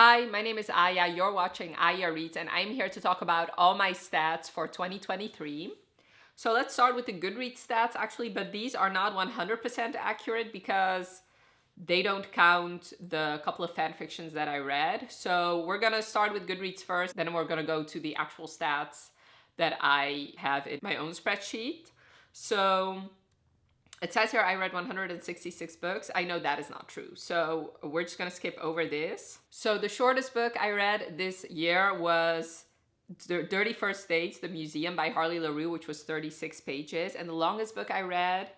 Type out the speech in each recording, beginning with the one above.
Hi, my name is Aya. You're watching Aya Reads, and I'm here to talk about all my stats for 2023. So let's start with the Goodreads stats actually, but these are not 100% accurate because they don't count the couple of fan fictions that I read. So we're gonna start with Goodreads first, then we're gonna go to the actual stats that I have in my own spreadsheet. So it says here I read 166 books. I know that is not true. So we're just gonna skip over this. So the shortest book I read this year was Dirty First Dates, The Museum by Harley LaRue, which was 36 pages. And the longest book I read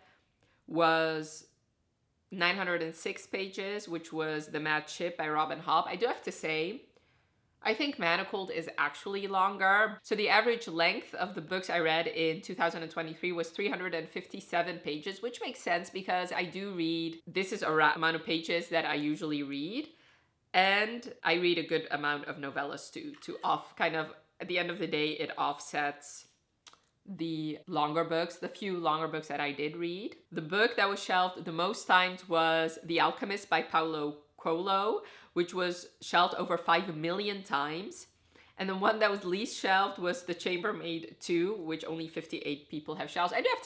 was 906 pages, which was The Mad Ship by Robin Hobb. I do have to say, I think Manacled is actually longer. So the average length of the books I read in 2023 was 357 pages, which makes sense because I do read, this is a amount of pages that I usually read. And I read a good amount of novellas too, to kind of, at the end of the day, it offsets the longer books, the few longer books that I did read. The book that was shelved the most times was The Alchemist by Paulo Coelho, which was shelved over 5 million times. And the one that was least shelved was The Chambermaid 2, which only 58 people have shelved. I do have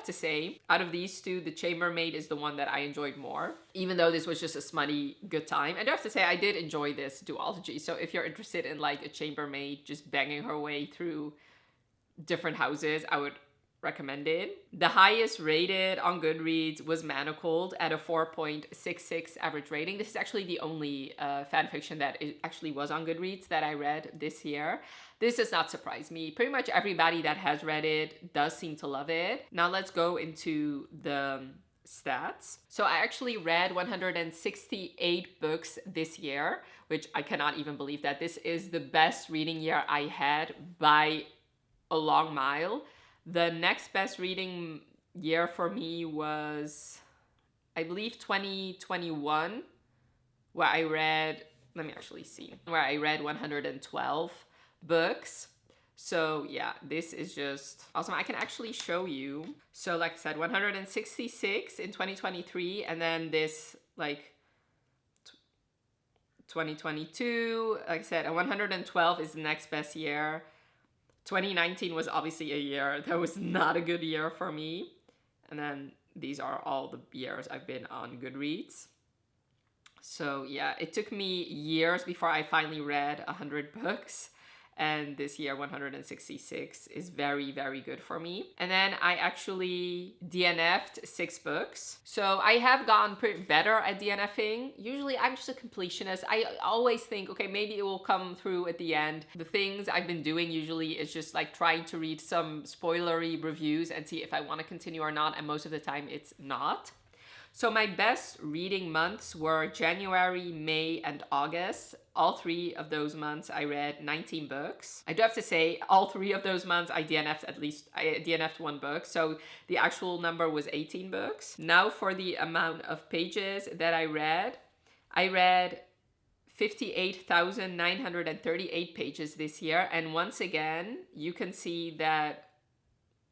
to say, out of these two, The Chambermaid is the one that I enjoyed more. Even though this was just a smutty good time. I do have to say, I did enjoy this duology. So if you're interested in like a chambermaid just banging her way through different houses, I would recommend it. The highest rated on Goodreads was Manacled at a 4.66 average rating. This is actually the only fan fiction that it actually was on Goodreads that I read this year. This does not surprise me. Pretty much everybody that has read it does seem to love it. Now let's go into the stats. So I actually read 168 books this year, which I cannot even believe that. This is the best reading year I had by a long mile. The next best reading year for me was, I believe, 2021, where I read, let me actually see, where I read 112 books. So yeah, this is just awesome. I can actually show you. So like I said, 166 in 2023, and then this like 2022, like I said, 112 is the next best year. 2019 was obviously a year that was not a good year for me. And then these are all the years I've been on Goodreads. So yeah, it took me years before I finally read 100 books. And this year, 166 is very, very good for me. And then I actually DNF'd 6 books. So I have gotten pretty better at DNFing. Usually I'm just a completionist. I always think, okay, maybe it will come through at the end. The things I've been doing usually is just like trying to read some spoilery reviews and see if I want to continue or not. And most of the time it's not. So my best reading months were January, May, and August. All 3 of those months I read 19 books. I do have to say, all 3 of those months I DNF'd 1 book. So the actual number was 18 books. Now for the amount of pages that I read 58,938 pages this year. And once again, you can see that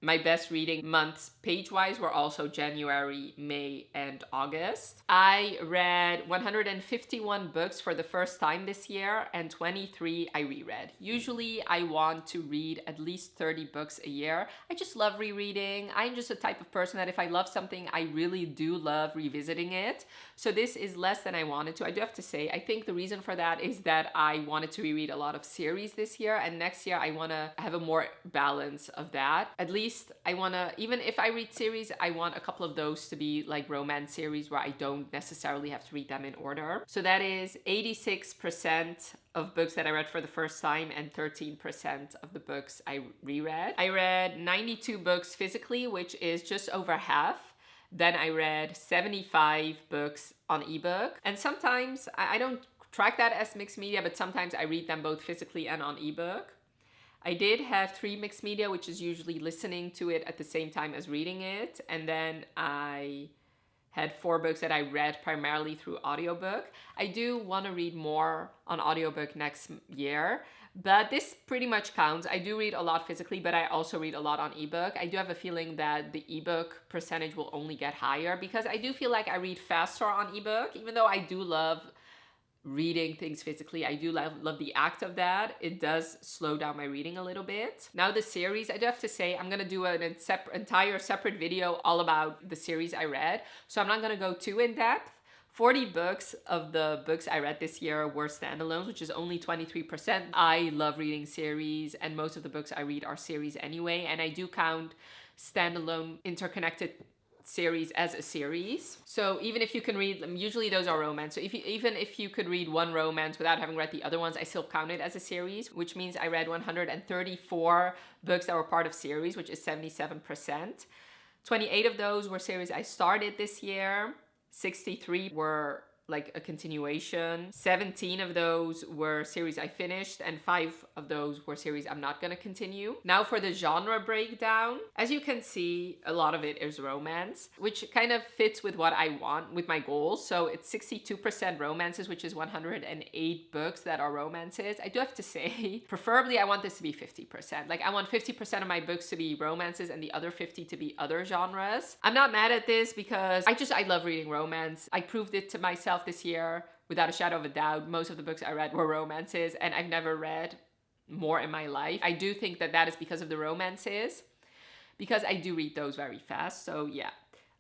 my best reading months page-wise were also January, May, and August. I read 151 books for the first time this year, and 23 I reread. Usually I want to read at least 30 books a year. I just love rereading. I'm just a type of person that if I love something, I really do love revisiting it. So this is less than I wanted to. I do have to say, I think the reason for that is that I wanted to reread a lot of series this year, and next year I want to have a more balance of that. At least I want to, even if I read series, I want a couple of those to be like romance series where I don't necessarily have to read them in order. So that is 86% of books that I read for the first time and 13% of the books I reread. I read 92 books physically, which is just over half. Then I read 75 books on ebook. And sometimes, I don't track that as mixed media, but sometimes I read them both physically and on ebook. I did have 3 mixed media, which is usually listening to it at the same time as reading it. And then I had 4 books that I read primarily through audiobook. I do want to read more on audiobook next year, but this pretty much counts. I do read a lot physically, but I also read a lot on ebook. I do have a feeling that the ebook percentage will only get higher because I do feel like I read faster on ebook, even though I do love reading things physically. I do love the act of that. It does slow down my reading a little bit. Now the series, I do have to say, I'm gonna do an entire separate video all about the series I read. So I'm not gonna go too in depth. 40 books of the books I read this year were standalones, which is only 23%. I love reading series, and most of the books I read are series anyway, and I do count standalone interconnected series as a series. So even if you can read, usually those are romance. So even if you could read one romance without having read the other ones, I still count it as a series, which means I read 134 books that were part of series, which is 77%. 28 of those were series I started this year. 63 were like a continuation. 17 of those were series I finished, and 5 of those were series I'm not gonna continue. Now for the genre breakdown, as you can see, a lot of it is romance, which kind of fits with what I want, with my goals. So it's 62% romances, which is 108 books that are romances. I do have to say, preferably I want this to be 50%. Like I want 50% of my books to be romances and the other 50 to be other genres. I'm not mad at this because I love reading romance. I proved it to myself this year without a shadow of a doubt. Most of the books I read were romances, and I've never read more in my life. I do think that is because of the romances, because I do read those very fast. So yeah,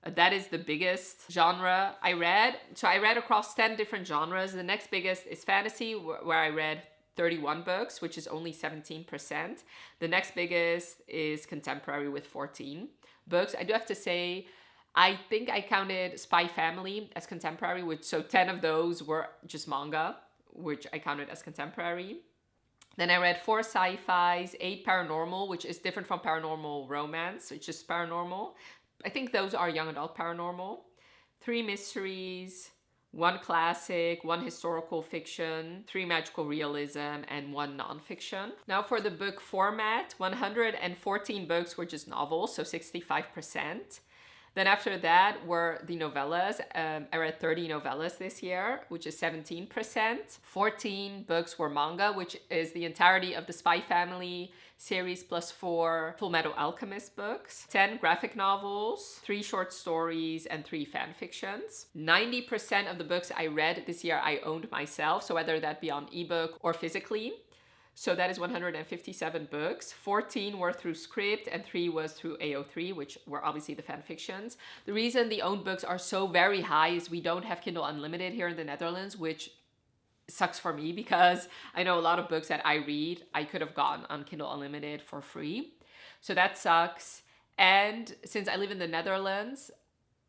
that is the biggest genre I read. So I read across 10 different genres. The next biggest is fantasy, where I read 31 books, which is only 17%. The next biggest is contemporary with 14 books. I do have to say, I think I counted Spy Family as contemporary, so 10 of those were just manga, which I counted as contemporary. Then I read 4 sci-fis, 8 paranormal, which is different from paranormal romance. It's just paranormal. I think those are young adult paranormal. 3 mysteries, 1 classic, 1 historical fiction, 3 magical realism, and 1 nonfiction. Now for the book format, 114 books were just novels, so 65%. Then after that were the novellas. I read 30 novellas this year, which is 17%. 14 books were manga, which is the entirety of the Spy Family series plus 4 Fullmetal Alchemist books. 10 graphic novels, 3 short stories, and 3 fan fictions. 90% of the books I read this year I owned myself, so whether that be on ebook or physically. So that is 157 books. 14 were through Script and 3 was through AO3, which were obviously the fan fictions. The reason the owned books are so very high is we don't have Kindle Unlimited here in the Netherlands, which sucks for me because I know a lot of books that I read, I could have gotten on Kindle Unlimited for free. So that sucks. And since I live in the Netherlands,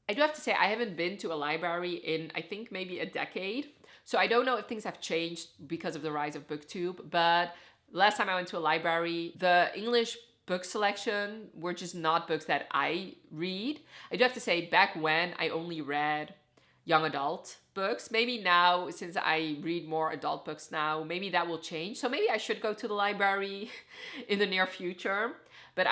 I do have to say I haven't been to a library in, I think, maybe a decade. So I don't know if things have changed because of the rise of BookTube, but last time I went to a library, the English book selection were just not books that I read. I do have to say, back when I only read young adult books, maybe now, since I read more adult books now, maybe that will change. So maybe I should go to the library in the near future. But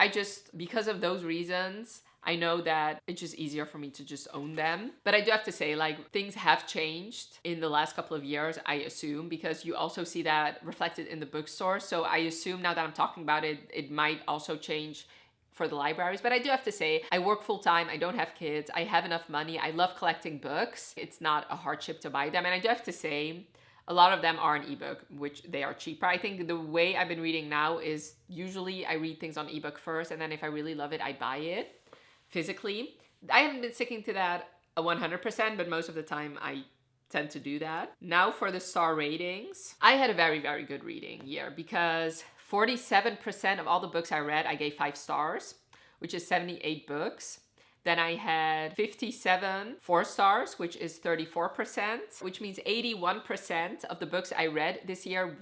because of those reasons, I know that it's just easier for me to just own them. But I do have to say, like, things have changed in the last couple of years, I assume, because you also see that reflected in the bookstore. So I assume now that I'm talking about it, it might also change for the libraries. But I do have to say, I work full time, I don't have kids, I have enough money, I love collecting books. It's not a hardship to buy them. And I do have to say, a lot of them are an ebook, which they are cheaper. I think the way I've been reading now is usually I read things on ebook first, and then if I really love it, I buy it physically. I haven't been sticking to that 100%, but most of the time I tend to do that. Now for the star ratings. I had a very, very good reading year because 47% of all the books I read, I gave 5 stars, which is 78 books. Then I had 57 4 stars, which is 34%, which means 81% of the books I read this year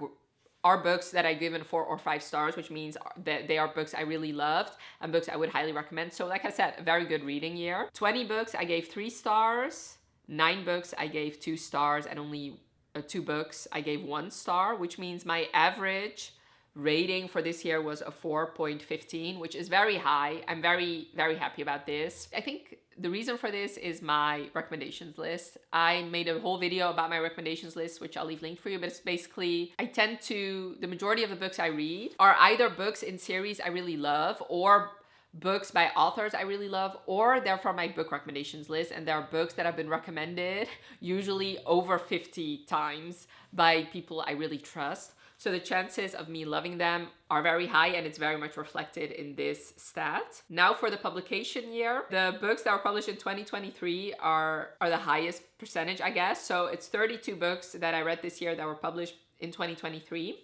are books that I given 4 or 5 stars, which means that they are books I really loved and books I would highly recommend. So like I said, a very good reading year. 20 books I gave 3 stars, 9 books I gave 2 stars, and only 2 books I gave 1 star, which means my average rating for this year was a 4.15, which is very high. I'm very, very happy about this. I think the reason for this is my recommendations list. I made a whole video about my recommendations list, which I'll leave linked for you, but it's basically, the majority of the books I read are either books in series I really love or books by authors I really love, or they're from my book recommendations list, and they're books that have been recommended usually over 50 times by people I really trust. So the chances of me loving them are very high, and it's very much reflected in this stat. Now for the publication year, the books that were published in 2023 are the highest percentage, I guess. So it's 32 books that I read this year that were published in 2023,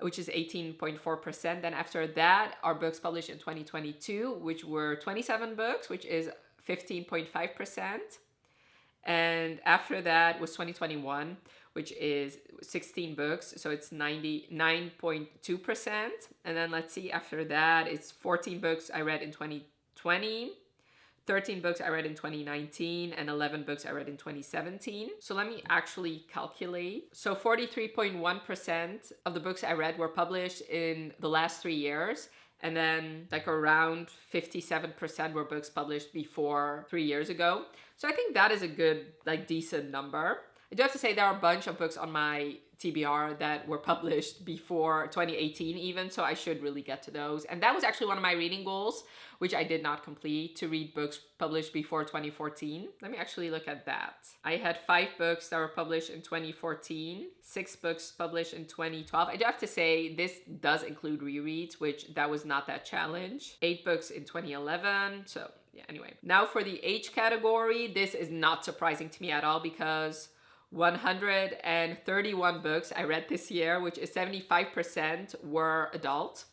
which is 18.4%. Then after that are books published in 2022, which were 27 books, which is 15.5%. And after that was 2021, which is 16 books, so it's 99.2%. And then let's see, after that, it's 14 books I read in 2020, 13 books I read in 2019, and 11 books I read in 2017. So let me actually calculate. So 43.1% of the books I read were published in the last 3 years. And then like around 57% were books published before 3 years ago. So I think that is a good, like, decent number. I do have to say there are a bunch of books on my TBR that were published before 2018 even, so I should really get to those. And that was actually one of my reading goals, which I did not complete, to read books published before 2014. Let me actually look at that. I had 5 books that were published in 2014, 6 books published in 2012. I do have to say this does include rereads, which that was not that challenge. 8 books in 2011, so yeah, anyway. Now for the age category, this is not surprising to me at all because 131 books I read this year, which is 75% were adult.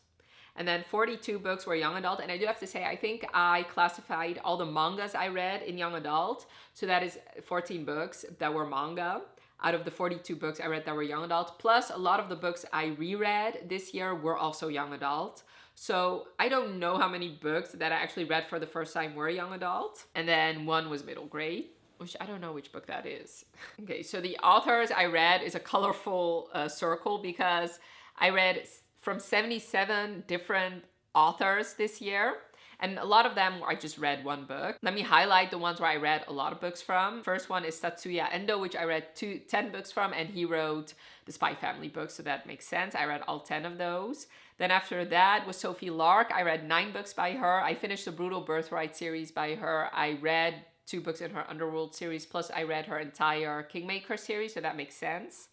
And then 42 books were young adult. And I do have to say, I think I classified all the mangas I read in young adult. So that is 14 books that were manga out of the 42 books I read that were young adult. Plus a lot of the books I reread this year were also young adult. So I don't know how many books that I actually read for the first time were young adult. And then one was middle grade, which I don't know which book that is. Okay, so the authors I read is a colorful circle because I read from 77 different authors this year. And a lot of them I just read one book. Let me highlight the ones where I read a lot of books from. First one is Tatsuya Endo, which I read 10 books from, and he wrote the Spy Family books, so that makes sense. I read all 10 of those. Then after that was Sophie Lark. I read 9 books by her. I finished the Brutal Birthright series by her. I read 2 books in her Underworld series, plus I read her entire Kingmaker series, so that makes sense.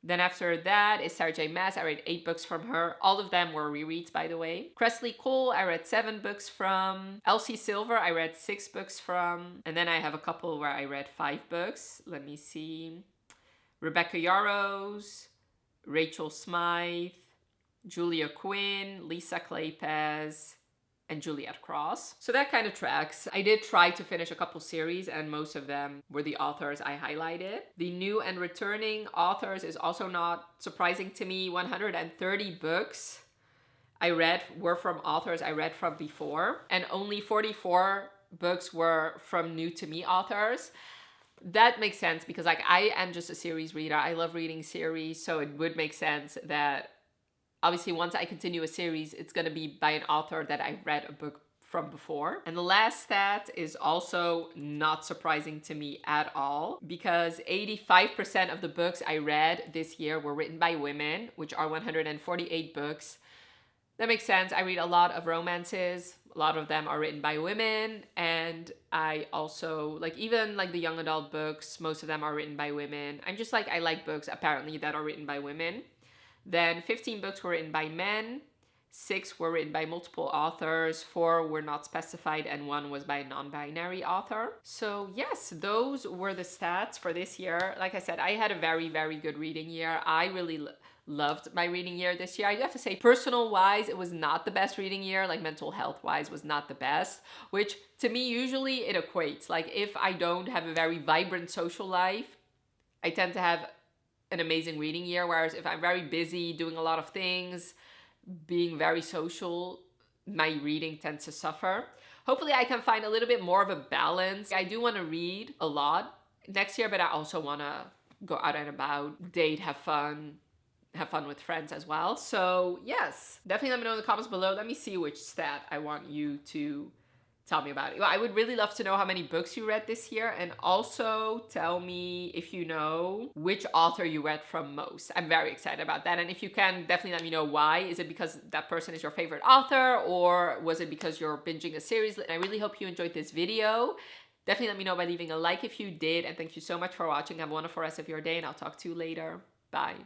Then after that is Sarah J. Maas. I read 8 books from her. All of them were rereads, by the way. Cressley Cole, I read 7 books from. Elsie Silver, I read 6 books from. And then I have a couple where I read 5 books. Let me see. Rebecca Yarros, Rachel Smythe, Julia Quinn, Lisa Kleypas, and Juliet Cross. So that kind of tracks. I did try to finish a couple series, and most of them were the authors I highlighted. The new and returning authors is also not surprising to me. 130 books I read were from authors I read from before, and only 44 books were from new to me authors. That makes sense because, like, I am just a series reader. I love reading series, so it would make sense that obviously once I continue a series, it's going to be by an author that I read a book from before. And the last stat is also not surprising to me at all because 85% of the books I read this year were written by women, which are 148 books. That makes sense. I read a lot of romances. A lot of them are written by women, and I also, like, even like the young adult books, most of them are written by women. I'm just like, I like books apparently that are written by women. Then 15 books were written by men, 6 were written by multiple authors, 4 were not specified, and 1 was by a non-binary author. So yes, those were the stats for this year. Like I said, I had a very, very good reading year. I really loved my reading year this year. I do have to say, personal wise, it was not the best reading year. Like, mental health wise was not the best, which to me usually it equates. Like, if I don't have a very vibrant social life, I tend to have an amazing reading year. Whereas if I'm very busy doing a lot of things, being very social, my reading tends to suffer. Hopefully I can find a little bit more of a balance. I do want to read a lot next year, but I also want to go out and about, date, have fun with friends as well. So yes, definitely let me know in the comments below. Let me see which stat I want you to Tell me about it. Well, I would really love to know how many books you read this year, and also tell me if you know which author you read from most. I'm very excited about that. And if you can, definitely let me know why. Is it because that person is your favorite author, or was it because you're binging a series? And I really hope you enjoyed this video. Definitely let me know by leaving a like if you did, and thank you so much for watching. Have a wonderful rest of your day, and I'll talk to you later. Bye.